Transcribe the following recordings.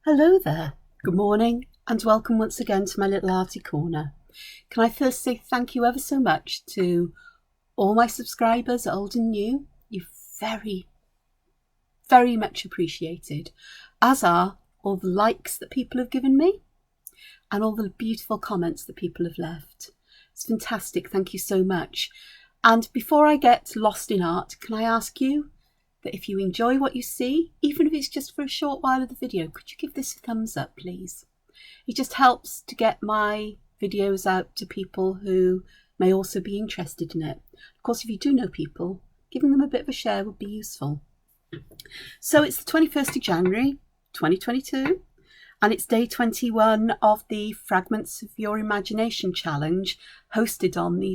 Hello there, good morning, and welcome once again to my little arty corner. Can I first say thank you ever so much to all my subscribers, old and new. You're very, very much appreciated, as are all the likes that people have given me and all the beautiful comments that people have left. It's fantastic, thank you so much. And before I get lost in art, can I ask you that if you enjoy what you see, even if it's just for a short while of the video, could you give this a thumbs up, please? It just helps to get my videos out to people who may also be interested in it. Of course, if you do know people, giving them a bit of a share would be useful. So it's the 21st of January 2022, and it's day 21 of the Fragments of Your Imagination challenge hosted on the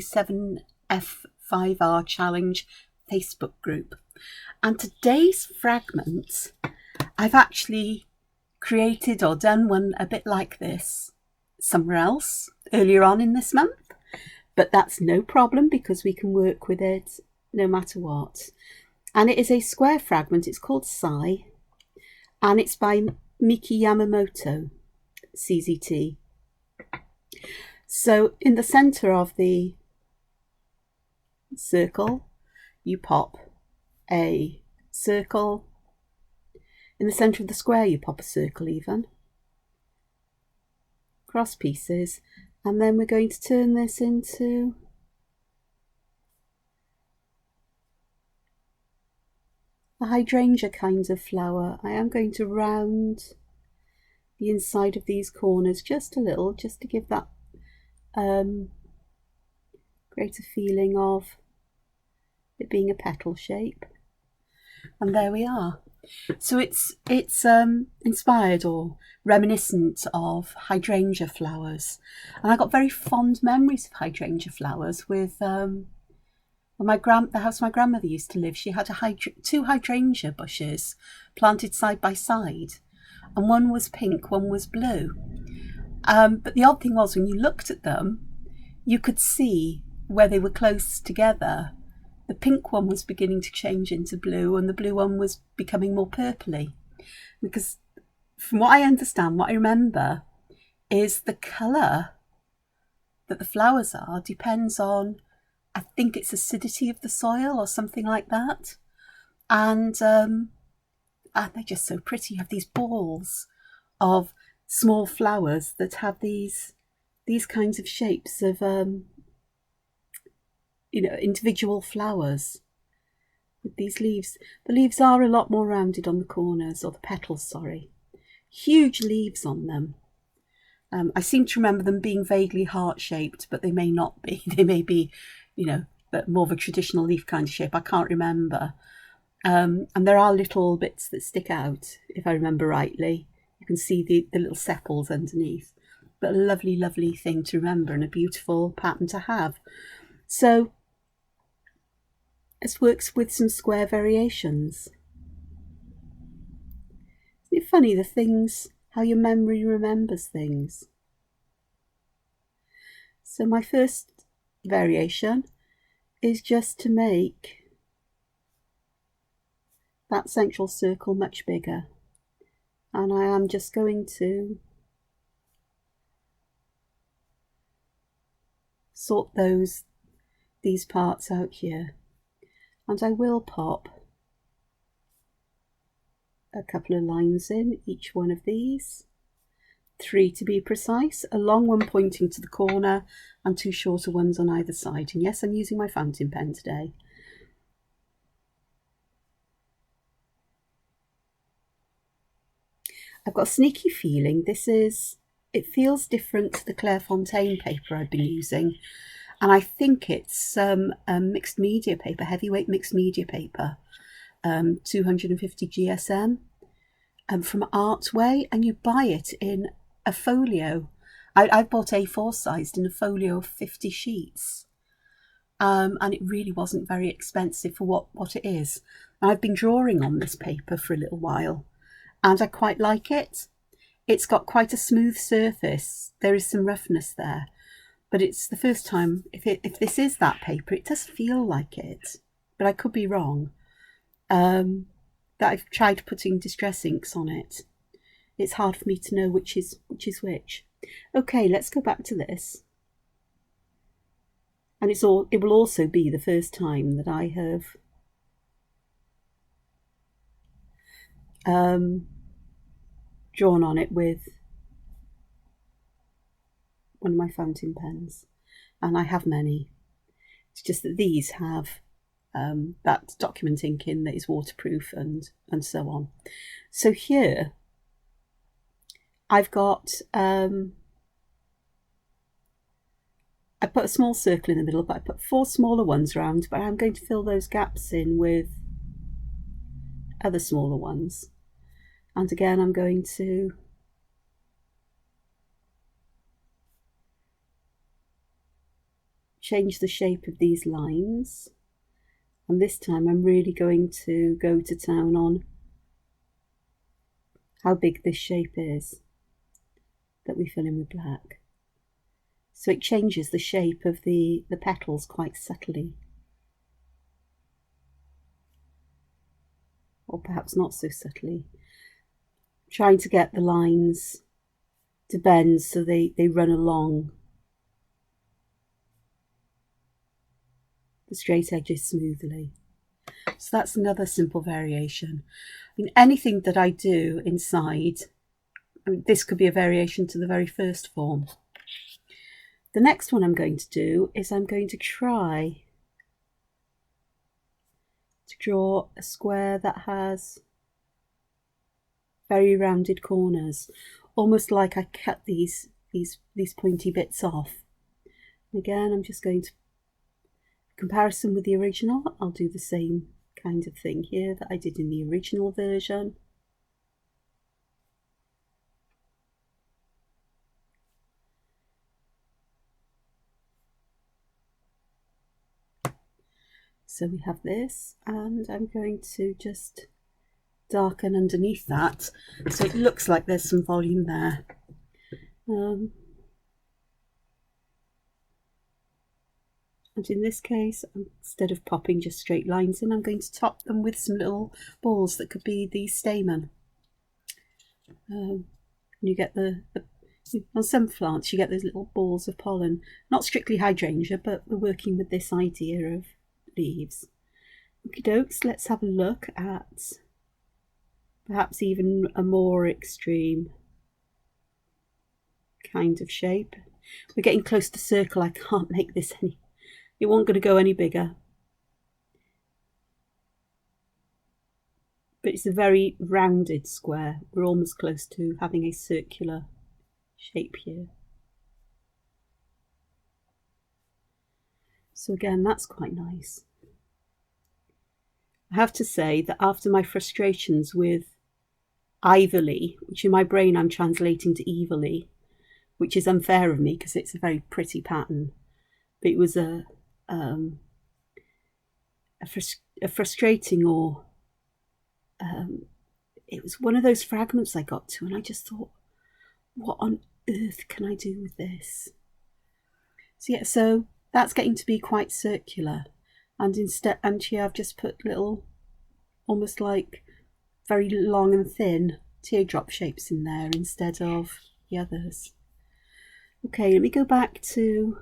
7F5R challenge Facebook group. And today's fragment, I've actually created or done one a bit like this somewhere else earlier on in this month, but that's no problem because we can work with it no matter what. And it is a square fragment. It's called Sai, and it's by Miki Yamamoto, CZT. So in the center of the circle, you pop a circle. In the centre of the square you pop a circle even. Cross pieces, and then we're going to turn this into a hydrangea kind of flower. I am going to round the inside of these corners just a little, just to give that greater feeling of it being a petal shape. And there we are. So it's inspired or reminiscent of hydrangea flowers, and I got very fond memories of hydrangea flowers with the house my grandmother used to live. She had two hydrangea bushes planted side by side, and one was pink, one was blue. But the odd thing was, when you looked at them, you could see where they were close together. The pink one was beginning to change into blue, and the blue one was becoming more purpley. Because from what I understand, what I remember, is the colour that the flowers are depends on, I think it's acidity of the soil or something like that. And they're just so pretty. You have these balls of small flowers that have these kinds of shapes of individual flowers with these leaves. The leaves are a lot more rounded on the corners, or the petals, sorry. Huge leaves on them. I seem to remember them being vaguely heart-shaped, but they may not be. They may be, but more of a traditional leaf kind of shape. I can't remember. And there are little bits that stick out, if I remember rightly. You can see the little sepals underneath. But a lovely, lovely thing to remember, and a beautiful pattern to have. So this works with some square variations. Isn't it funny, how your memory remembers things? So my first variation is just to make that central circle much bigger. And I am just going to sort these parts out here. And I will pop a couple of lines in each one of these, 3 to be precise, a long one pointing to the corner and 2 shorter ones on either side. And yes, I'm using my fountain pen today. I've got a sneaky feeling it feels different to the Clairefontaine paper I've been using. And I think it's a mixed media paper, heavyweight mixed media paper, 250 GSM, from Artwyrd, and you buy it in a folio. I've bought A4 sized in a folio of 50 sheets, and it really wasn't very expensive for what it is. And I've been drawing on this paper for a little while, and I quite like it. It's got quite a smooth surface. There is some roughness there. But it's the first time, if this is that paper, it does feel like it, but I could be wrong, that I've tried putting distress inks on it. it's hard for me to know which is which. Okay, let's go back to this. And it will also be the first time that I have drawn on it with one of my fountain pens, and I have many. It's just that these have that document ink in that is waterproof and so on. So here I've got I put a small circle in the middle, but I put 4 smaller ones around, but I'm going to fill those gaps in with other smaller ones. And again, I'm going to change the shape of these lines. And this time I'm really going to go to town on how big this shape is that we fill in with black. So it changes the shape of the petals quite subtly. Or perhaps not so subtly. Trying to get the lines to bend so they run along the straight edges smoothly. So that's another simple variation. I mean, anything that I do inside, I mean, this could be a variation to the very first form. The next one I'm going to do is I'm going to try to draw a square that has very rounded corners, almost like I cut these pointy bits off. And again, I'm just going to, comparison with the original, I'll do the same kind of thing here that I did in the original version. So we have this, and I'm going to just darken underneath that so it looks like there's some volume there. And in this case, instead of popping just straight lines in, I'm going to top them with some little balls that could be the stamen. You get on some plants you get those little balls of pollen, not strictly hydrangea, but we're working with this idea of leaves. Okie dokes, let's have a look at perhaps even a more extreme kind of shape. We're getting close to circle. I can't make this any, it won't going to go any bigger. But it's a very rounded square. We're almost close to having a circular shape here. So again, that's quite nice. I have to say that after my frustrations with Ivorly, which in my brain I'm translating to evilly, which is unfair of me because it's a very pretty pattern, but it was a frustrating, or it was one of those fragments I got to, and I just thought, what on earth can I do with this? So yeah, so that's getting to be quite circular, and here I've just put little, almost like very long and thin teardrop shapes in there instead of the others. Okay, let me go back to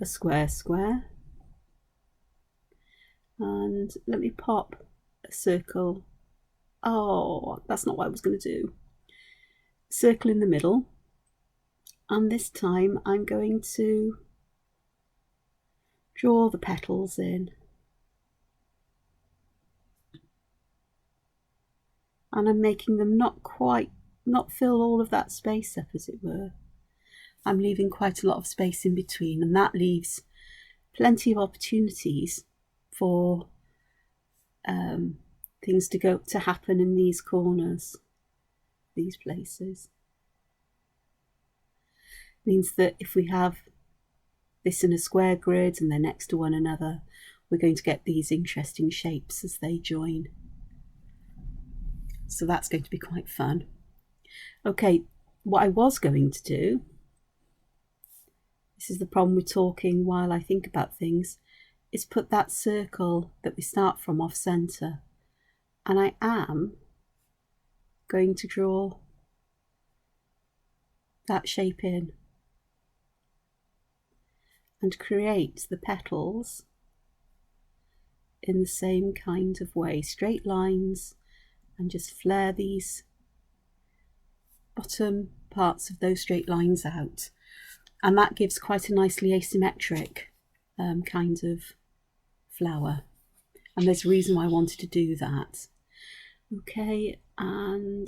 a square, and let me pop a circle. Oh, that's not what I was going to do. Circle in the middle, and this time I'm going to draw the petals in, and I'm making them not fill all of that space up, as it were. I'm leaving quite a lot of space in between, and that leaves plenty of opportunities for things to happen in these corners, these places. Means that if we have this in a square grid and they're next to one another, we're going to get these interesting shapes as they join. So that's going to be quite fun. Okay, what I was going to do, this is the problem with talking while I think about things, is put that circle that we start from off center. And I am going to draw that shape in and create the petals in the same kind of way, straight lines, and just flare these bottom parts of those straight lines out, and that gives quite a nicely asymmetric kind of flower, and there's a reason why I wanted to do that. Okay, and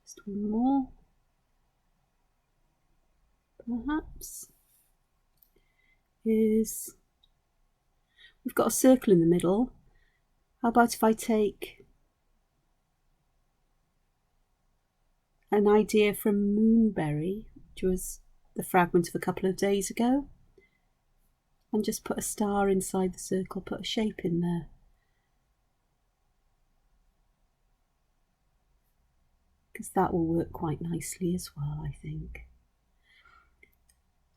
just one more perhaps. Is we've got a circle in the middle. How about if I take an idea from Moonberry, which was the fragment of a couple of days ago, and just put a star inside the circle, put a shape in there. Because that will work quite nicely as well, I think.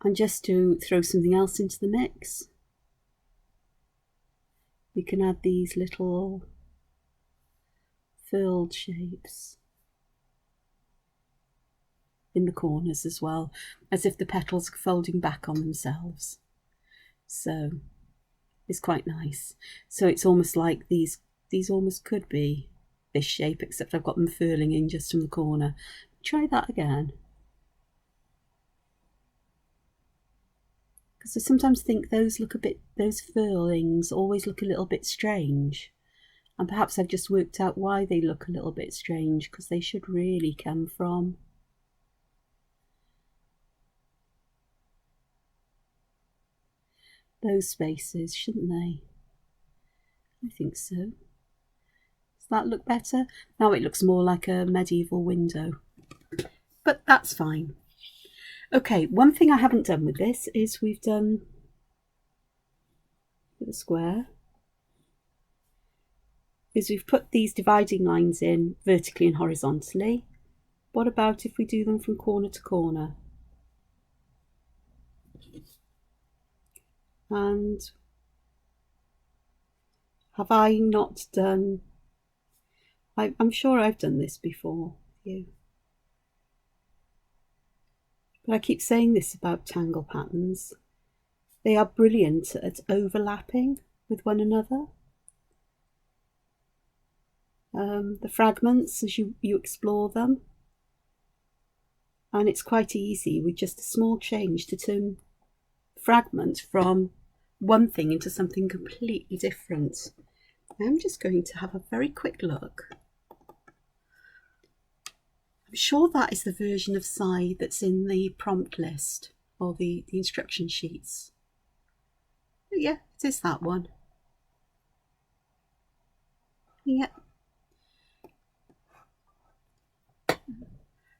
And just to throw something else into the mix, we can add these little furled shapes in the corners as well, as if the petals are folding back on themselves. So it's quite nice. So it's almost like these almost could be this shape, except I've got them furling in just from the corner. Try that again. Because I sometimes think those furlings always look a little bit strange. And perhaps I've just worked out why they look a little bit strange, because they should really come from those spaces, shouldn't they? I think so. Does that look better? Now it looks more like a medieval window, but that's fine. Okay, one thing I haven't done with this is we've done with a square is we've put these dividing lines in vertically and horizontally. What about if we do them from corner to corner? And have I not done, I'm sure I've done this before with you, but I keep saying this about tangle patterns. They are brilliant at overlapping with one another. The fragments, as you explore them, and it's quite easy with just a small change to turn fragment from one thing into something completely different. I'm just going to have a very quick look. I'm sure that is the version of Sai that's in the prompt list or the instruction sheets. Yeah, it is that one. Yeah.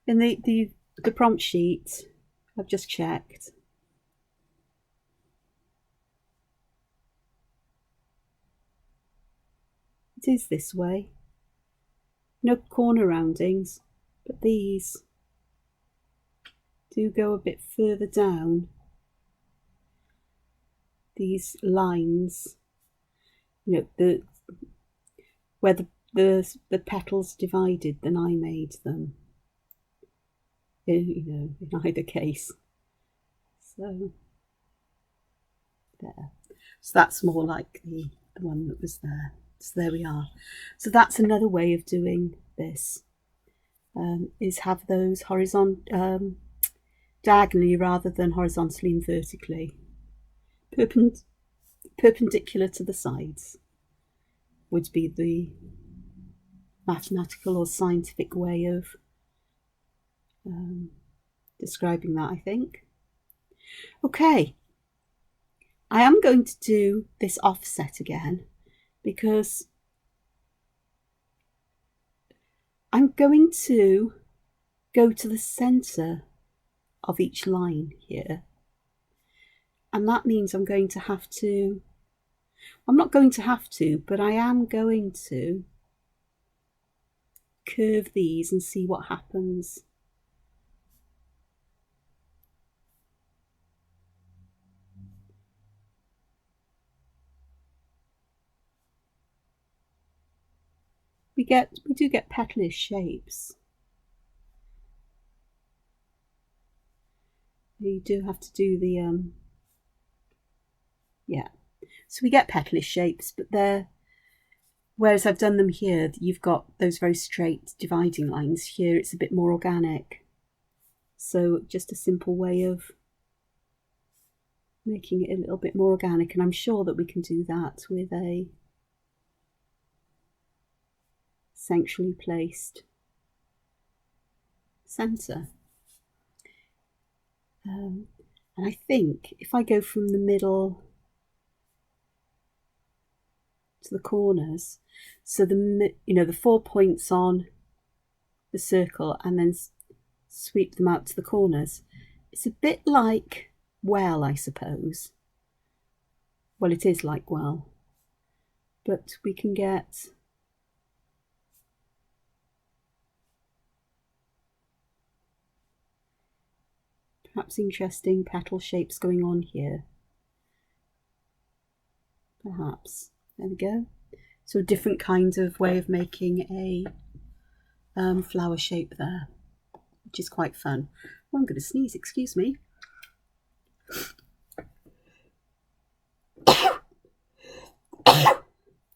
In the prompt sheet, I've just checked. It is this way. No corner roundings, but these do go a bit further down. These lines, you know, where the petals divided than I made them. You know, in either case. So there. So that's more like the one that was there. So there we are. So that's another way of doing this. Is have those diagonally rather than horizontally and vertically, perpendicular to the sides would be the mathematical or scientific way of describing that, I think. Okay, I am going to do this offset again because I'm going to go to the centre of each line here, and that means I'm going to have to, I'm not going to have to, but I am going to curve these and see what happens. we do get petalish shapes. You do have to do the yeah. So we get petalish shapes, but they're, whereas I've done them here, you've got those very straight dividing lines. Here it's a bit more organic. So just a simple way of making it a little bit more organic, and I'm sure that we can do that with a centrally placed centre. And I think if I go from the middle to the corners, so the 4 points on the circle and then sweep them out to the corners, it's a bit like well, I suppose. Well, it is like well, but we can get perhaps interesting petal shapes going on here. Perhaps. There we go. So a different kind of way of making a flower shape there, which is quite fun. Oh, I'm going to sneeze, excuse me.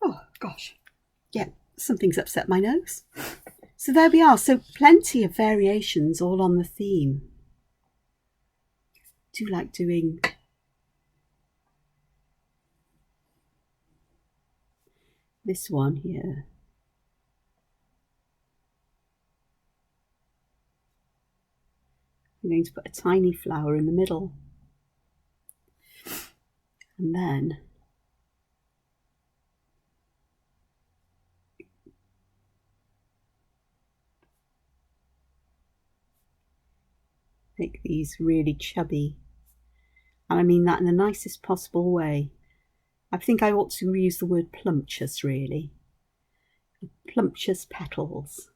Oh, gosh. Yeah, something's upset my nose. So there we are. So plenty of variations all on the theme. I do like doing this one here. I'm going to put a tiny flower in the middle. And then make these really chubby. And I mean that in the nicest possible way. I think I ought to use the word plumptuous, really. Plumptuous petals.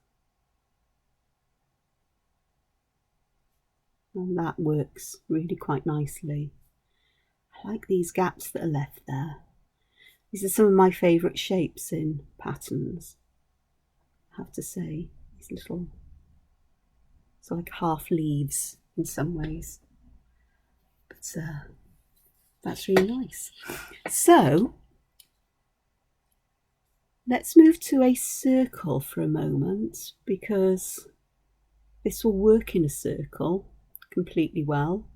And that works really quite nicely. I like these gaps that are left there. These are some of my favourite shapes in patterns, I have to say. These little, so like half leaves in some ways. But that's really nice. So let's move to a circle for a moment, because this will work in a circle completely well,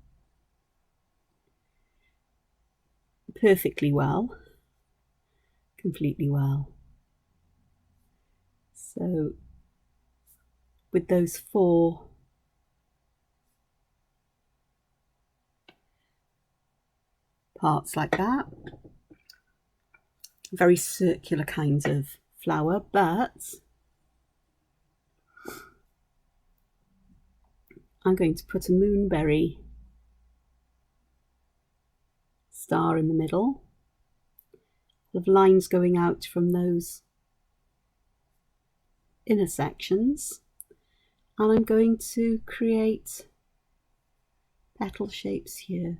perfectly well, completely well. So with those 4 parts like that, very circular kinds of flower, but I'm going to put a moonberry star in the middle, of lines going out from those inner sections, and I'm going to create petal shapes here,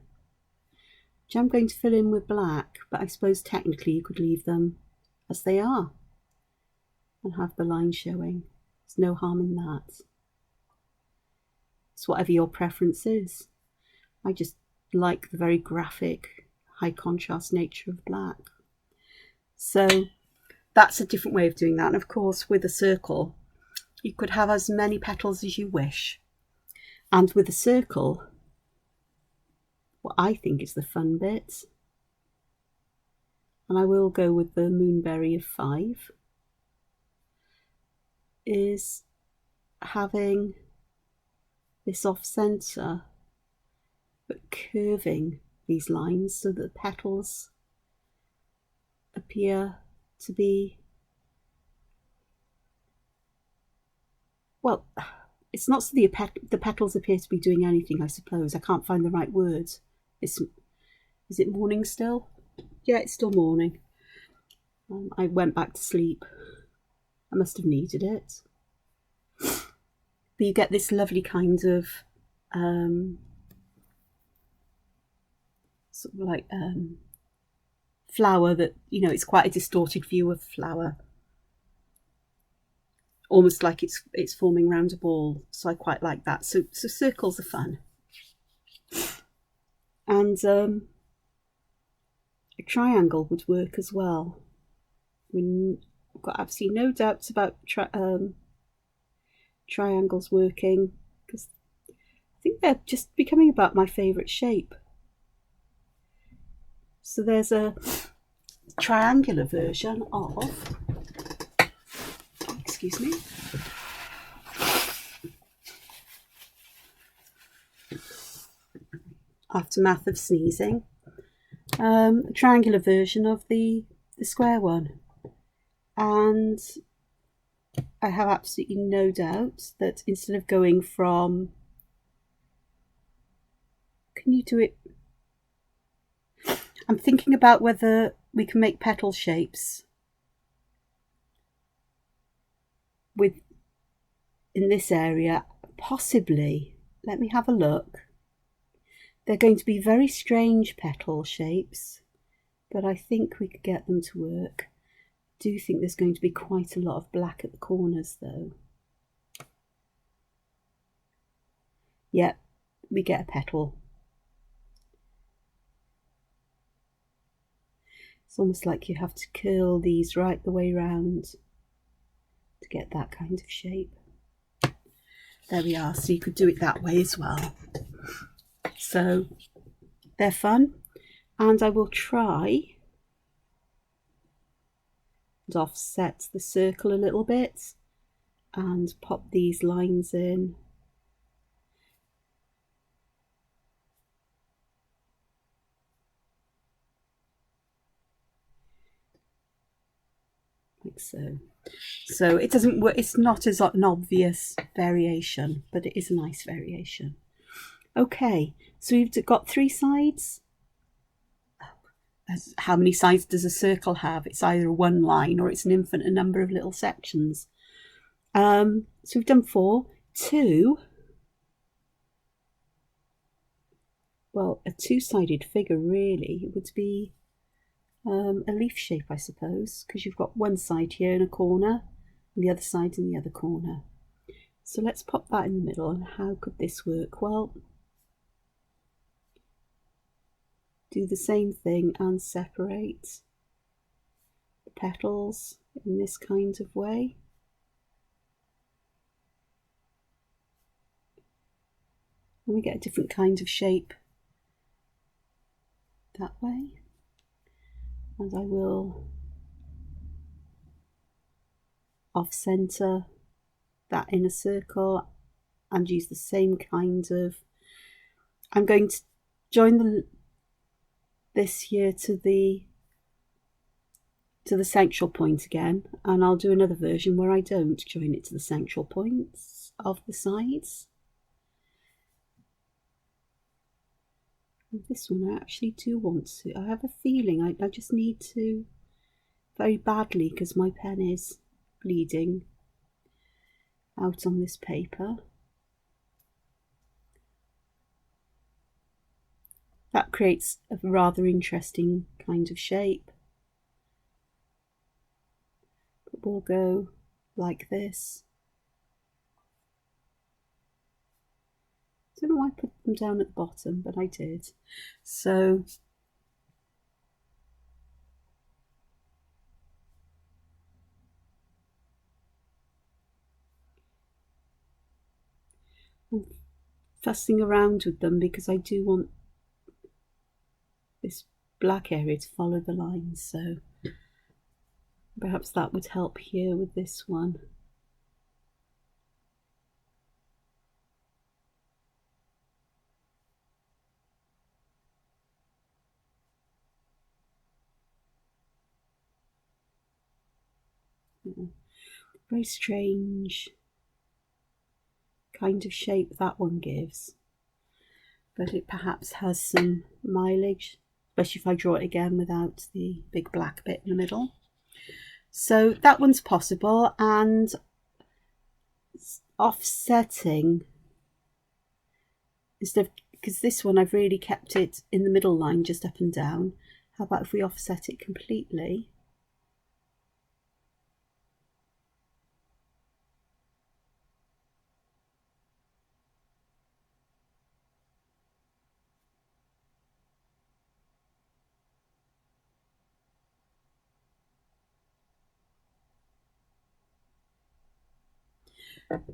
which I'm going to fill in with black, but I suppose technically you could leave them as they are and have the line showing. There's no harm in that. It's whatever your preference is. I just like the very graphic, high contrast nature of black. So that's a different way of doing that. And of course, with a circle, you could have as many petals as you wish. And with a circle, what I think is the fun bit, and I will go with the moonberry of 5, is having this off centre, but curving these lines so that the petals appear to be, well, it's not so the petals appear to be doing anything, I suppose. I can't find the right words. Is it morning still? Yeah, it's still morning. I went back to sleep. I must have needed it. But you get this lovely kind of sort of like flower that, you know, it's quite a distorted view of flower. almost like it's forming around a ball. So I quite like that. So circles are fun. And a triangle would work as well. I've got absolutely no doubts about triangles working, because I think they're just becoming about my favourite shape. So there's a triangular version of, excuse me, aftermath of sneezing, a triangular version of the square one. And I have absolutely no doubt that instead of going from, can you do it? I'm thinking about whether we can make petal shapes with, in this area, possibly. Let me have a look. They're going to be very strange petal shapes, but I think we could get them to work. I do think there's going to be quite a lot of black at the corners though. Yep, we get a petal. It's almost like you have to curl these right the way round to get that kind of shape. There we are, so you could do it that way as well. So they're fun, and I will try and offset the circle a little bit and pop these lines in. Like so. So it doesn't work, it's not as an obvious variation, but it is a nice variation. Okay, so we've got 3 sides. How many sides does a circle have? It's either one line or it's an infinite number of little sections. So we've done 4. 2. Well, a 2-sided figure really would be a leaf shape, I suppose, because you've got one side here in a corner and the other side in the other corner. So let's pop that in the middle. And how could this work? Well, do the same thing and separate the petals in this kind of way. And we get a different kind of shape that way. And I will off-center that inner circle and use the same kind of, I'm going to join this here to the central point again, and I'll do another version where I don't join it to the central points of the sides. And this one I actually do want to, I have a feeling I just need to very badly, because my pen is bleeding out on this paper. That creates a rather interesting kind of shape. But we'll go like this. I don't know why I put them down at the bottom, but I did. So I'm fussing around with them because I do want this black area to follow the lines, so perhaps that would help here with this one. Very strange kind of shape that one gives, but it perhaps has some mileage, especially if I draw it again without the big black bit in the middle. So that one's possible, and offsetting instead of, because this one I've really kept it in the middle line just up and down. How about if we offset it completely?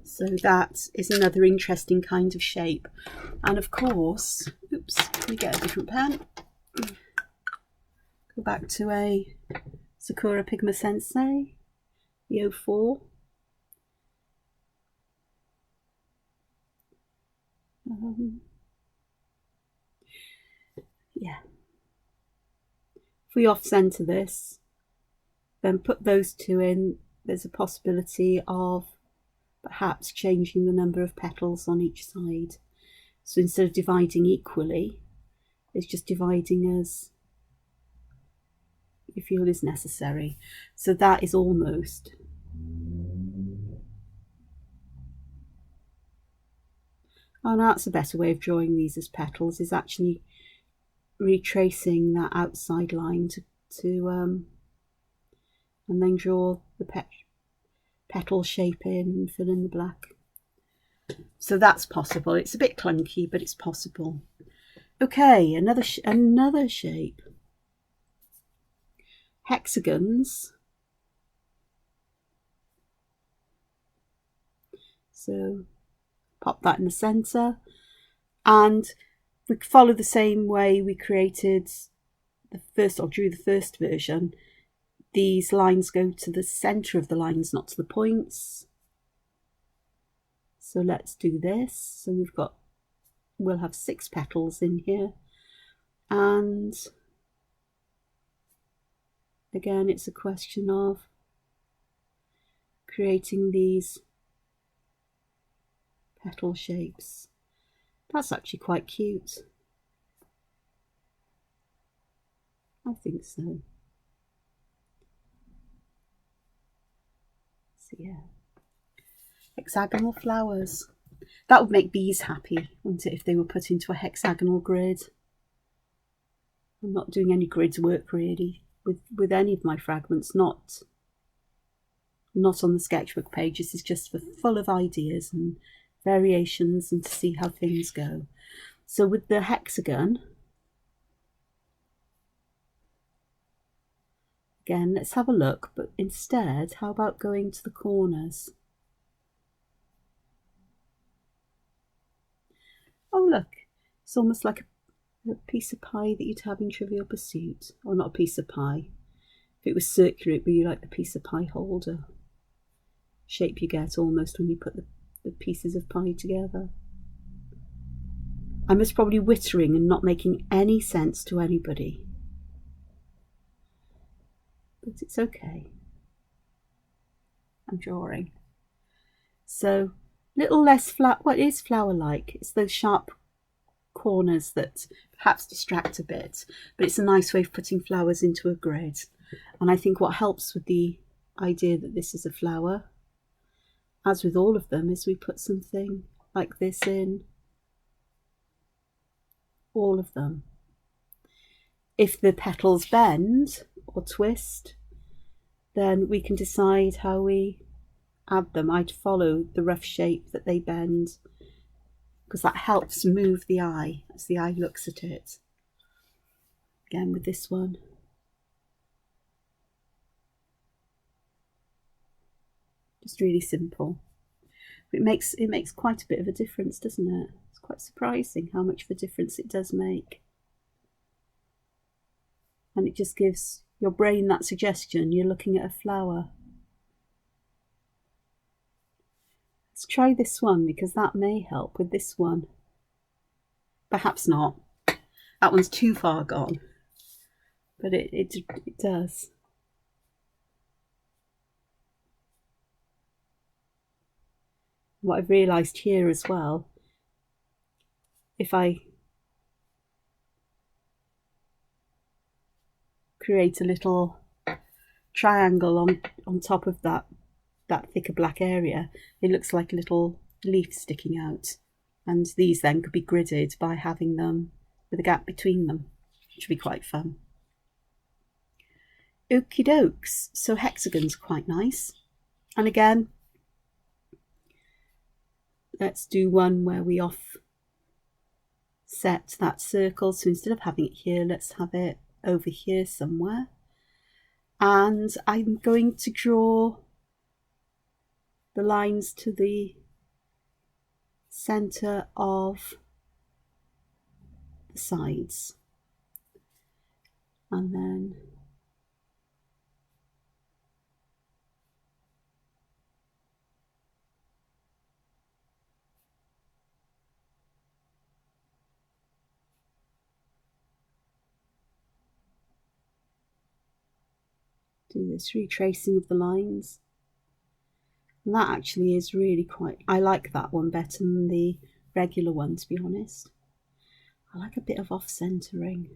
So that is another interesting kind of shape. And of course, oops, let me get a different pen. Go back to a Sakura Pigma Sensei, the 04. Yeah. If we off-center this, then put those two in, there's a possibility of perhaps changing the number of petals on each side. So instead of dividing equally, it's just dividing as you feel is necessary. So that is almost. Oh, no, that's a better way of drawing these as petals, is actually retracing that outside line to and then draw the petal shape in and fill in the black. So that's possible. It's a bit clunky, but it's possible. Okay, another shape. Hexagons. So pop that in the center, and we follow the same way we created the first, or drew the first version. These lines go to the center of the lines, not to the points. So let's do this. So we'll have 6 petals in here, and again it's a question of creating these petal shapes. That's actually quite cute. I think so. So yeah, hexagonal flowers. That would make bees happy, wouldn't it, if they were put into a hexagonal grid. I'm not doing any grids work really with any of my fragments, not on the sketchbook page. This is just for full of ideas and variations and to see how things go. So with the hexagon, again, let's have a look, but instead, how about going to the corners? Oh look, it's almost like a piece of pie that you'd have in Trivial Pursuit. Or not a piece of pie. If it was circular, it'd be like the piece of pie holder shape you get almost when you put the pieces of pie together. I was probably wittering and not making any sense to anybody. But it's okay. I'm drawing. So, little less what is flower-like? It's those sharp corners that perhaps distract a bit, but it's a nice way of putting flowers into a grid. And I think what helps with the idea that this is a flower, as with all of them, is we put something like this in all of them. If the petals bend or twist, then we can decide how we add them. I'd follow the rough shape that they bend, because that helps move the eye as the eye looks at it. Again with this one. Just really simple. It makes quite a bit of a difference, doesn't it? It's quite surprising how much of a difference it does make. And it just gives your brain that suggestion you're looking at a flower. Let's try this one, because that may help with this one. Perhaps not. That one's too far gone. But it does. What I've realised here as well, if I create a little triangle on top of that thicker black area, it looks like a little leaf sticking out, and these then could be gridded by having them with a gap between them, which would be quite fun. Okie dokes, so hexagons are quite nice. And again, let's do one where we offset that circle. So instead of having it here, let's have it over here somewhere. And I'm going to draw the lines to the center of the sides, and then do this retracing of the lines. And that actually is really quite, I like that one better than the regular one, to be honest. I like a bit of off-centering.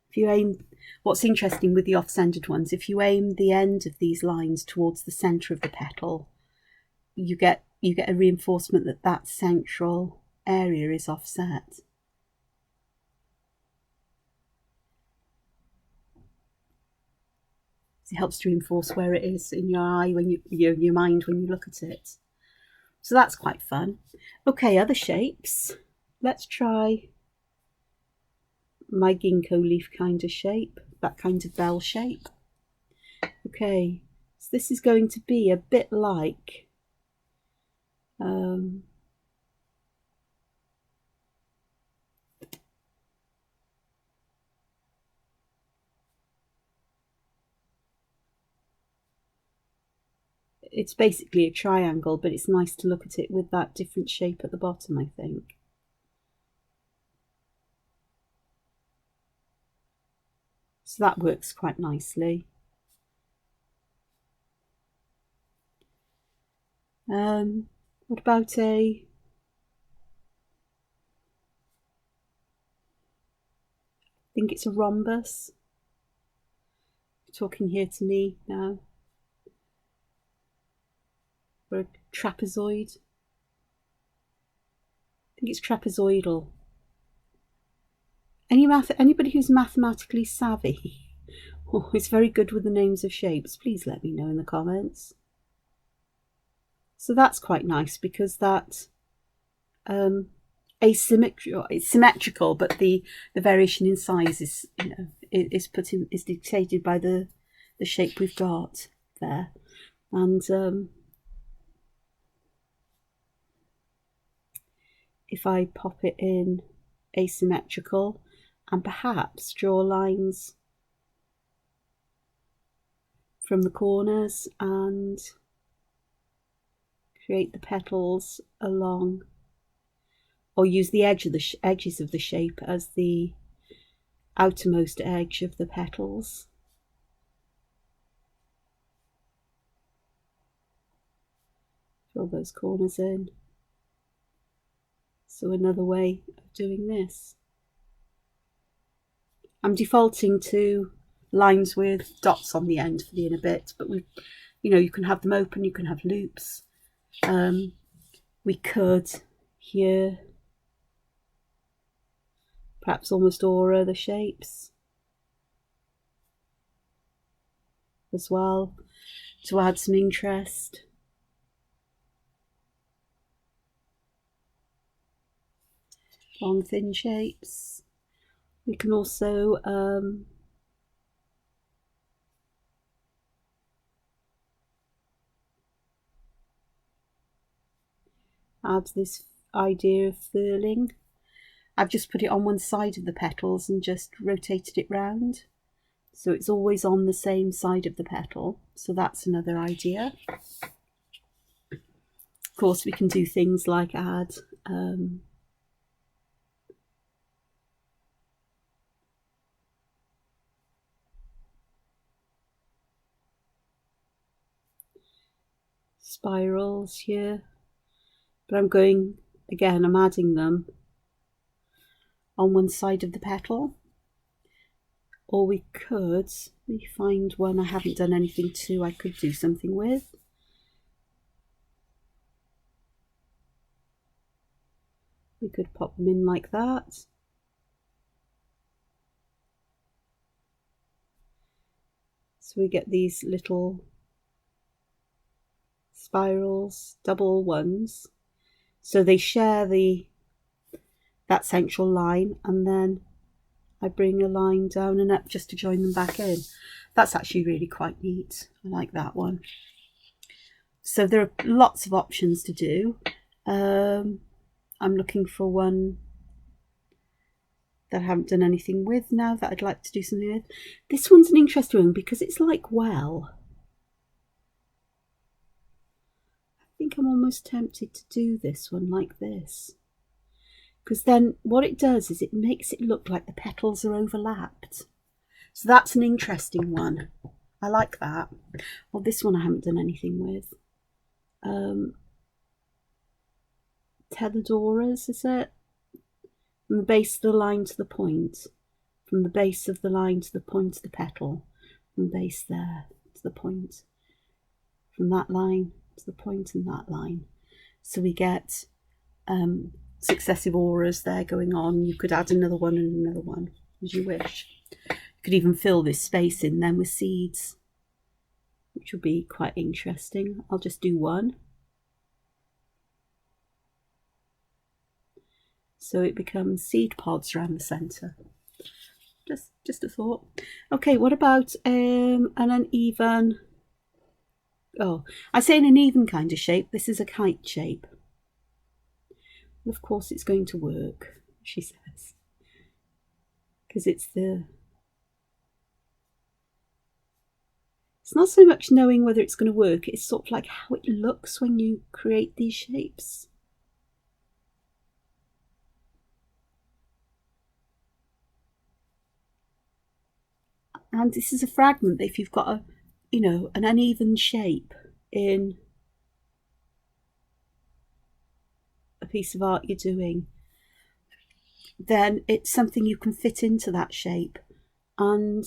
If you aim, what's interesting with the off-centered ones, if you aim the end of these lines towards the center of the petal, you get a reinforcement that that central area is offset. It helps to reinforce where it is in your eye, when your mind when you look at it. So that's quite fun. Okay, other shapes. Let's try my ginkgo leaf kind of shape, that kind of bell shape. Okay, so this is going to be a bit like it's basically a triangle, but it's nice to look at it with that different shape at the bottom, I think. So that works quite nicely. What about I think it's a rhombus. You're talking here to me now. Or a trapezoid. I think it's trapezoidal. Anybody who's mathematically savvy or is very good with the names of shapes, please let me know in the comments. So that's quite nice, because that it's symmetrical, but the variation in size is, you know, is dictated by the shape we've got there. And if I pop it in asymmetrical and perhaps draw lines from the corners and create the petals along, or use the edges of the shape as the outermost edge of the petals. Fill those corners in. So another way of doing this. I'm defaulting to lines with dots on the end for the inner bit, but you can have them open, you can have loops. We could here perhaps almost aura the shapes as well to add some interest. Long thin shapes. We can also add this idea of furling. I've just put it on one side of the petals and just rotated it round, so it's always on the same side of the petal. So that's another idea. Of course, we can do things like add spirals here, but I'm adding them on one side of the petal. Or we could, let me find one I haven't done anything to, I could do something with. We could pop them in like that. So we get these little spirals, double ones. So they share that central line, and then I bring a line down and up just to join them back in. That's actually really quite neat. I like that one. So there are lots of options to do. I'm looking for one that I haven't done anything with now that I'd like to do something with. This one's an interesting one because it's like well. I think I'm almost tempted to do this one like this. Because then what it does is it makes it look like the petals are overlapped. So that's an interesting one. I like that. Well, this one I haven't done anything with. Tethered auras, is it? From the base of the line to the point. From the base of the line to the point of the petal. From the base there to the point. From that line to the point and that line. So we get successive auras there going on. You could add another one and another one as you wish. You could even fill this space in then with seeds, which will be quite interesting. I'll just do one. So it becomes seed pods around the centre. Just a thought. Okay, what about an uneven... Oh, I say an uneven kind of shape. This is a kite shape. Of course it's going to work, she says. Because it's not so much knowing whether it's going to work, it's sort of like how it looks when you create these shapes. And this is a fragment that if you've got an uneven shape in a piece of art you're doing, then it's something you can fit into that shape. And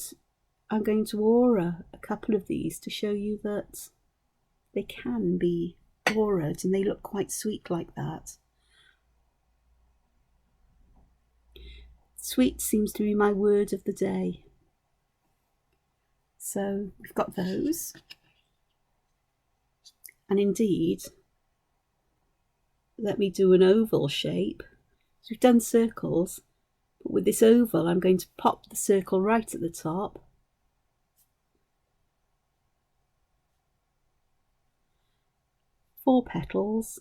I'm going to aura a couple of these to show you that they can be auraed and they look quite sweet like that. Sweet seems to be my word of the day. So we've got those. And indeed, let me do an oval shape. So we've done circles, but with this oval I'm going to pop the circle right at the top. Four petals.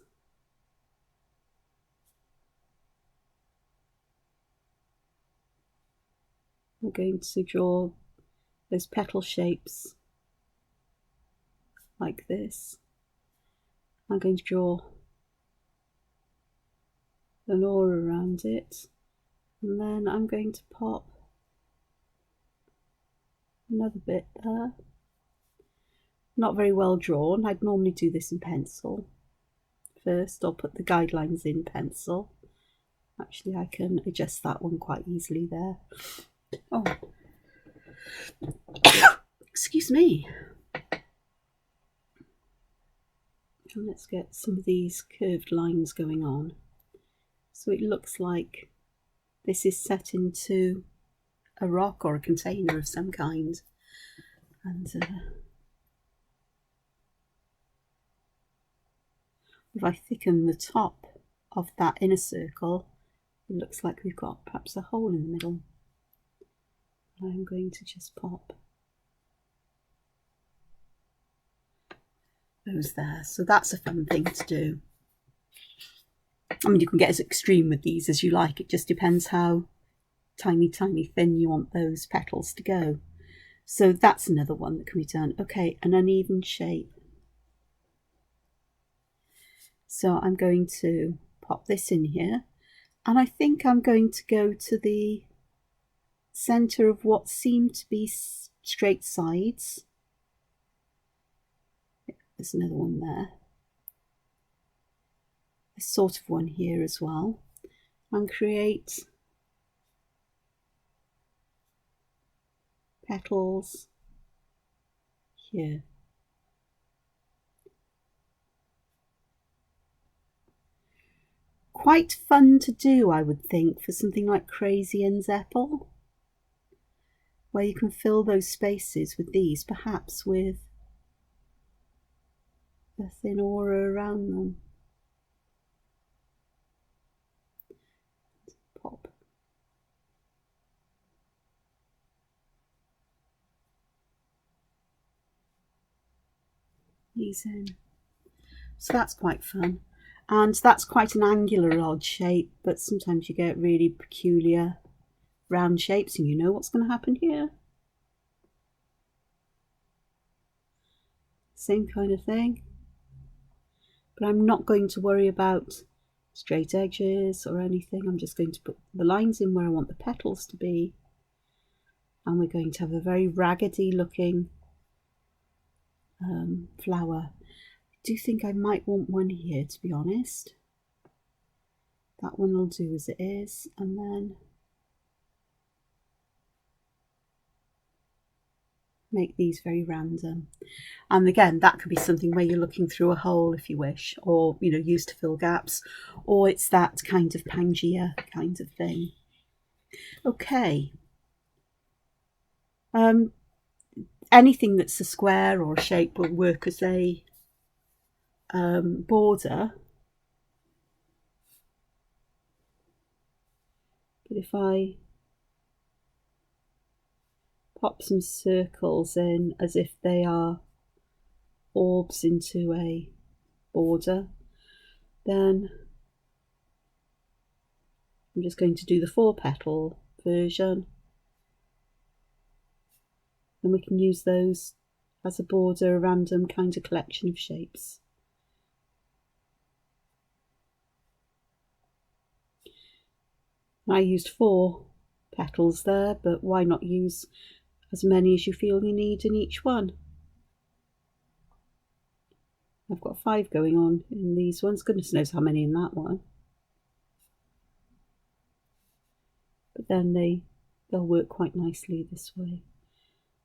I'm going to draw those petal shapes like this. I'm going to draw an aura around it, and then I'm going to pop another bit there. Not very well drawn. I'd normally do this in pencil first, or put the guidelines in pencil. Actually, I can adjust that one quite easily there. Oh, excuse me. And let's get some of these curved lines going on. So it looks like this is set into a rock or a container of some kind. And if I thicken the top of that inner circle, it looks like we've got perhaps a hole in the middle. I'm going to just pop those there. So that's a fun thing to do. I mean, you can get as extreme with these as you like. It just depends how tiny thin you want those petals to go. So that's another one that can be done. Okay, an uneven shape. So I'm going to pop this in here, and I think I'm going to go to the centre of what seem to be straight sides. There's another one there. This sort of one here as well, and create petals here. Quite fun to do, I would think, for something like Crazy and Zeppel, where you can fill those spaces with these, perhaps with a thin aura around them. Pop. these in. So that's quite fun. And that's quite an angular odd shape, but sometimes you get really peculiar round shapes, and you know what's going to happen here. Same kind of thing. But I'm not going to worry about straight edges or anything. I'm just going to put the lines in where I want the petals to be. And we're going to have a very raggedy looking flower. I do think I might want one here, to be honest. That one will do as it is, and then make these very random. And again, that could be something where you're looking through a hole if you wish, or you know, used to fill gaps, or it's that kind of Pangea kind of thing. Okay. Anything that's a square or a shape will work as a border. But if I pop some circles in as if they are orbs into a border, then I'm just going to do the 4-petal version, and we can use those as a border, a random kind of collection of shapes. I used 4 petals there, but why not use as many as you feel you need in each one? I've got 5 going on in these ones. Goodness knows how many in that one. But then they'll work quite nicely this way.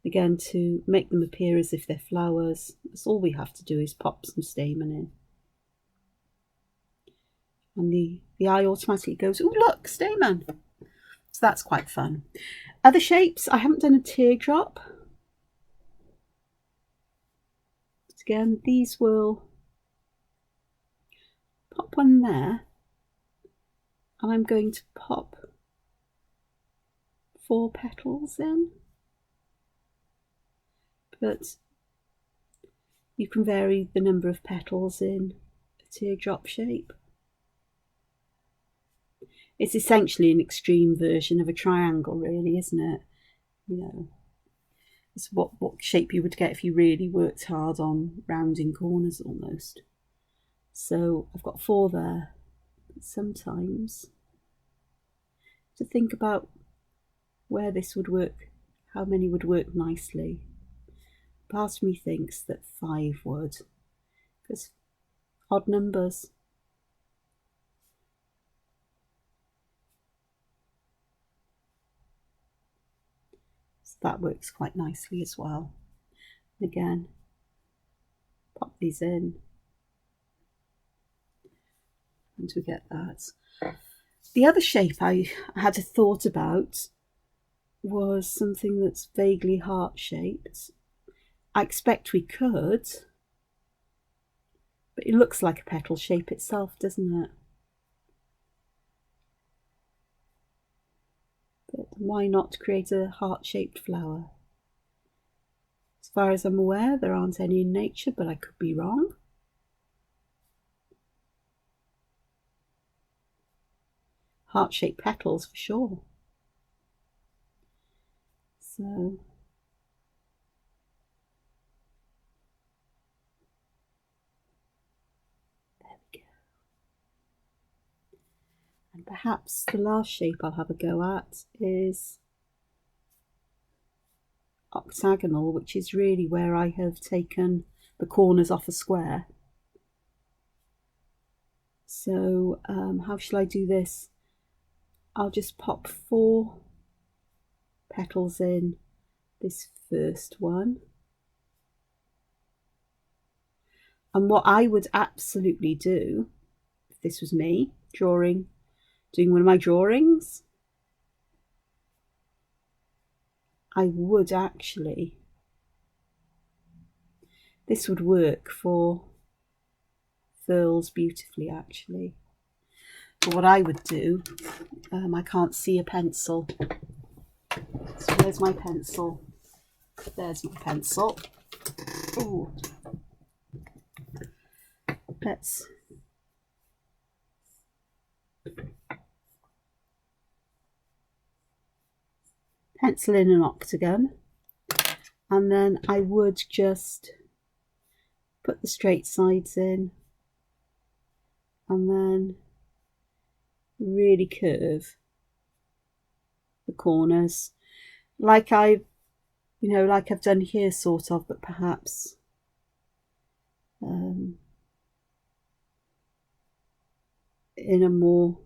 Again, to make them appear as if they're flowers, that's all we have to do is pop some stamen in. And the eye automatically goes, oh look, stamen! So that's quite fun. Other shapes, I haven't done a teardrop. But again, these will pop one there, and I'm going to pop 4 petals in. But you can vary the number of petals in a teardrop shape. It's essentially an extreme version of a triangle, really, isn't it? You know, it's what shape you would get if you really worked hard on rounding corners almost. So I've got 4 there. But sometimes to think about where this would work, how many would work nicely. Part of me thinks that 5 would, because odd numbers. So that works quite nicely as well. And again, pop these in, and we get that. The other shape I had a thought about was something that's vaguely heart-shaped. I expect we could, but it looks like a petal shape itself, doesn't it? But why not create a heart-shaped flower? As far as I'm aware, there aren't any in nature, but I could be wrong. Heart-shaped petals for sure. So there we go. And perhaps the last shape I'll have a go at is octagonal, which is really where I have taken the corners off a square. So how shall I do this? I'll just pop 4 petals in this first one. And what I would absolutely do, if this was me doing one of my drawings, I would actually, this would work for furls beautifully actually. But what I would do, I can't see a pencil. So where's my pencil? There's my pencil. Ooh. let's pencil in an octagon, and then I would just put the straight sides in and then really curve the corners like I've done here, sort of, but perhaps in a more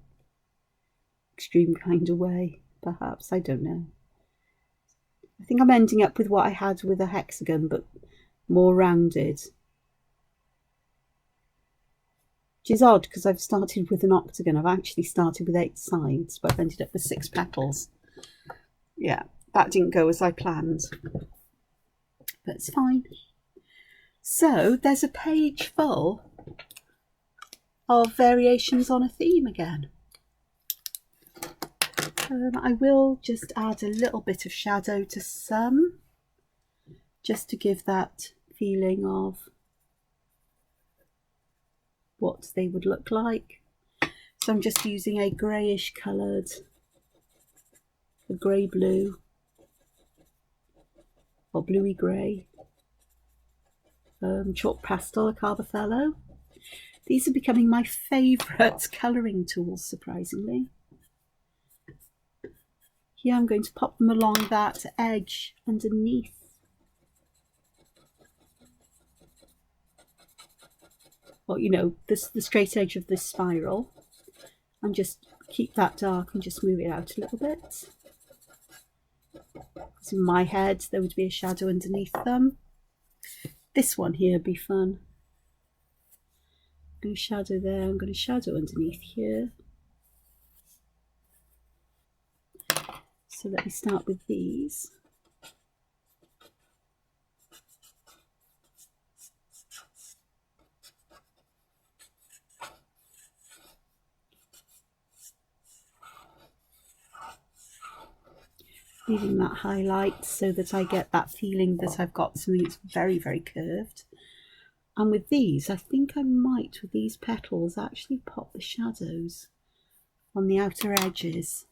extreme kind of way, perhaps. I don't know. I think I'm ending up with what I had with a hexagon, but more rounded. Which is odd, because I've started with an octagon. I've actually started with 8 sides, but I've ended up with 6 petals. Yeah, that didn't go as I planned, but it's fine. So there's a page full of variations on a theme again. I will just add a little bit of shadow to some, just to give that feeling of what they would look like. So I'm just using a greyish coloured, a grey blue or bluey grey chalk pastel, a Carbothello. These are becoming my favourite colouring tools, surprisingly. Here I'm going to pop them along that edge underneath. Or, you know, the straight edge of this spiral, and just keep that dark and just move it out a little bit. So in my head there would be a shadow underneath them. This one here would be fun. I'm going to shadow there, I'm going to shadow underneath here. So let me start with these. Leaving that highlight so that I get that feeling that I've got something that's very, very curved. And with these, I think I might, with these petals, actually pop the shadows on the outer edges,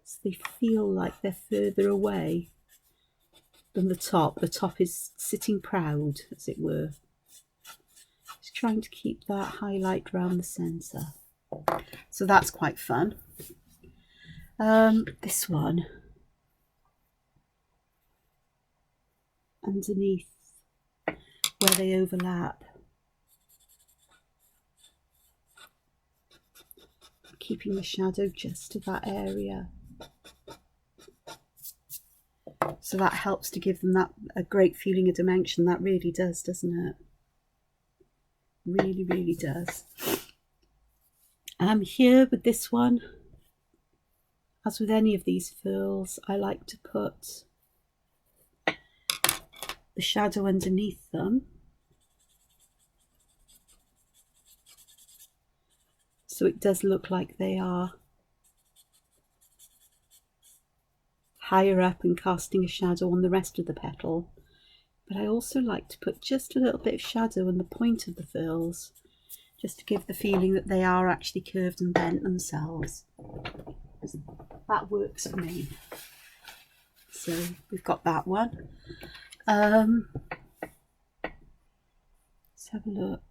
so they feel like they're further away than the top. The top is sitting proud, as it were. Just trying to keep that highlight around the centre. So that's quite fun. This one, underneath where they overlap, keeping the shadow just to that area. So that helps to give them that a great feeling of dimension. That really does, doesn't it? Really, really does. Here with this one, as with any of these furls, I like to put the shadow underneath them, so it does look like they are higher up and casting a shadow on the rest of the petal. But I also like to put just a little bit of shadow on the point of the furls, just to give the feeling that they are actually curved and bent themselves. That works for me. So we've got that one. Let's have a look.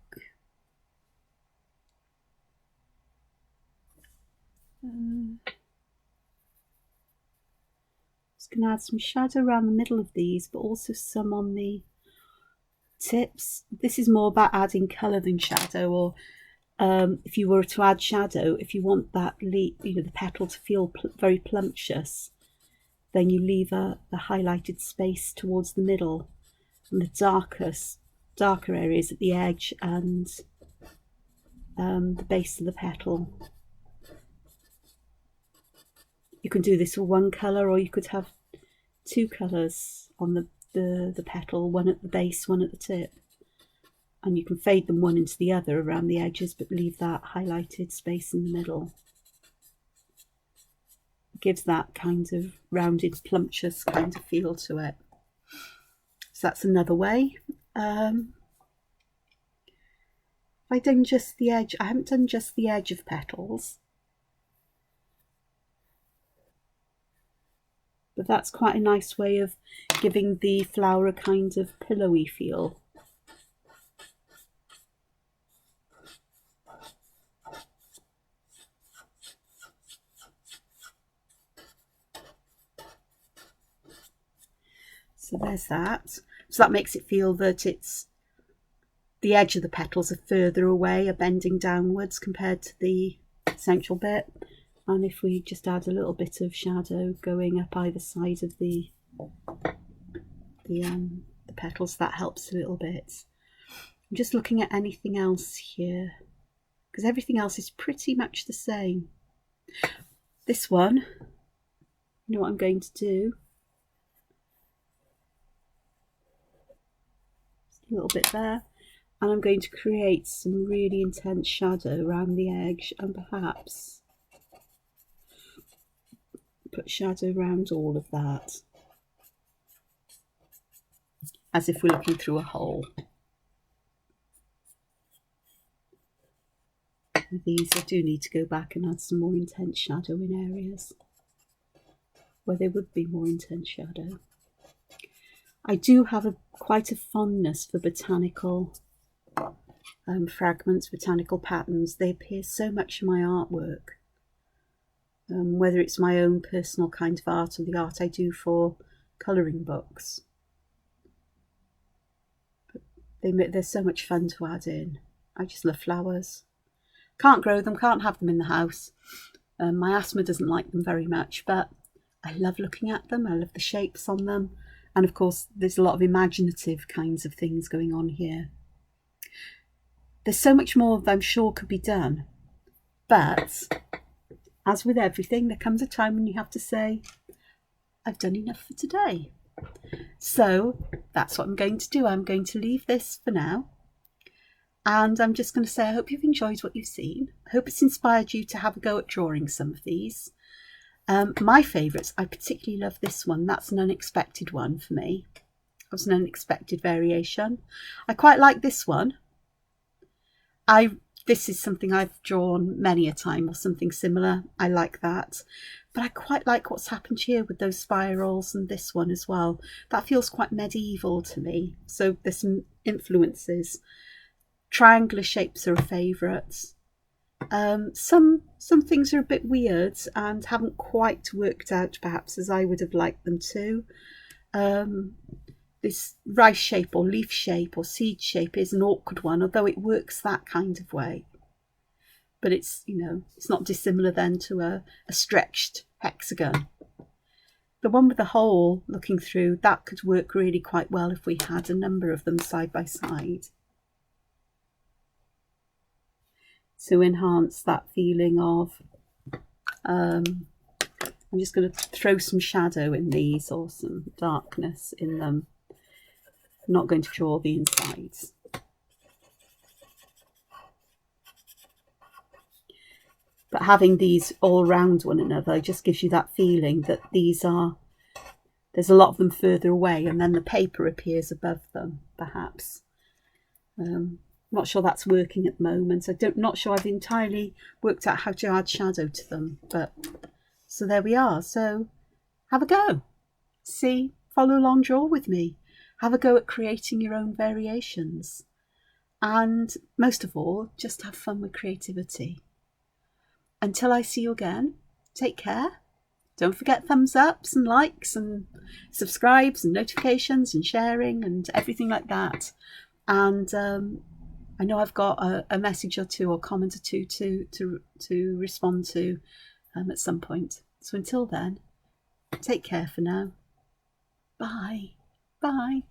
Just going to add some shadow around the middle of these, but also some on the tips. This is more about adding colour than shadow, or if you were to add shadow, if you want that the petal to feel very plumptious, then you leave the highlighted space towards the middle, and the darker areas at the edge and the base of the petal. You can do this with one colour, or you could have 2 colours on the petal, one at the base, one at the tip. And you can fade them one into the other around the edges, but leave that highlighted space in the middle. It gives that kind of rounded, plumptious kind of feel to it. So that's another way. I've done just the edge. I haven't done just the edge of petals. But that's quite a nice way of giving the flower a kind of pillowy feel. So there's that. So that makes it feel that it's the edge of the petals are further away, are bending downwards compared to the central bit. And if we just add a little bit of shadow going up either side of the petals, that helps a little bit. I'm just looking at anything else here, because everything else is pretty much the same. This one, you know what I'm going to do? A little bit there, and I'm going to create some really intense shadow around the edge, and perhaps put shadow around all of that, as if we're looking through a hole. With these, I do need to go back and add some more intense shadow in areas where there would be more intense shadow. I do have quite a fondness for botanical fragments, botanical patterns. They appear so much in my artwork, whether it's my own personal kind of art or the art I do for colouring books. But they're so much fun to add in. I just love flowers. Can't grow them, can't have them in the house. My asthma doesn't like them very much, but I love looking at them. I love the shapes on them. And of course, there's a lot of imaginative kinds of things going on here. There's so much more that I'm sure could be done. But as with everything, there comes a time when you have to say, I've done enough for today. So that's what I'm going to do. I'm going to leave this for now. And I'm just going to say, I hope you've enjoyed what you've seen. I hope it's inspired you to have a go at drawing some of these. My favourites, I particularly love this one. That's an unexpected one for me. It was an unexpected variation. I quite like this one. This is something I've drawn many a time, or something similar. I like that. But I quite like what's happened here with those spirals, and this one as well. That feels quite medieval to me. So there's some influences. Triangular shapes are a favourite. Some things are a bit weird and haven't quite worked out perhaps as I would have liked them to. This rice shape or leaf shape or seed shape is an awkward one, although it works that kind of way. But it's, you know, it's not dissimilar then to a stretched hexagon. The one with the hole looking through, that could work really quite well if we had a number of them side by side, to enhance that feeling of, I'm just going to throw some shadow in these, or some darkness in them. I'm not going to draw the insides. But having these all around one another just gives you that feeling that these are, there's a lot of them further away, and then the paper appears above them, perhaps. Not sure that's working at the moment. Not sure I've entirely worked out how to add shadow to them, but so there we are. So have a go. See, follow along, draw with me. Have a go at creating your own variations. And most of all, just have fun with creativity. Until I see you again, take care. Don't forget thumbs ups and likes and subscribes and notifications and sharing and everything like that. And I know I've got a message or two or comment or two to respond to at some point. So until then, take care for now. Bye. Bye.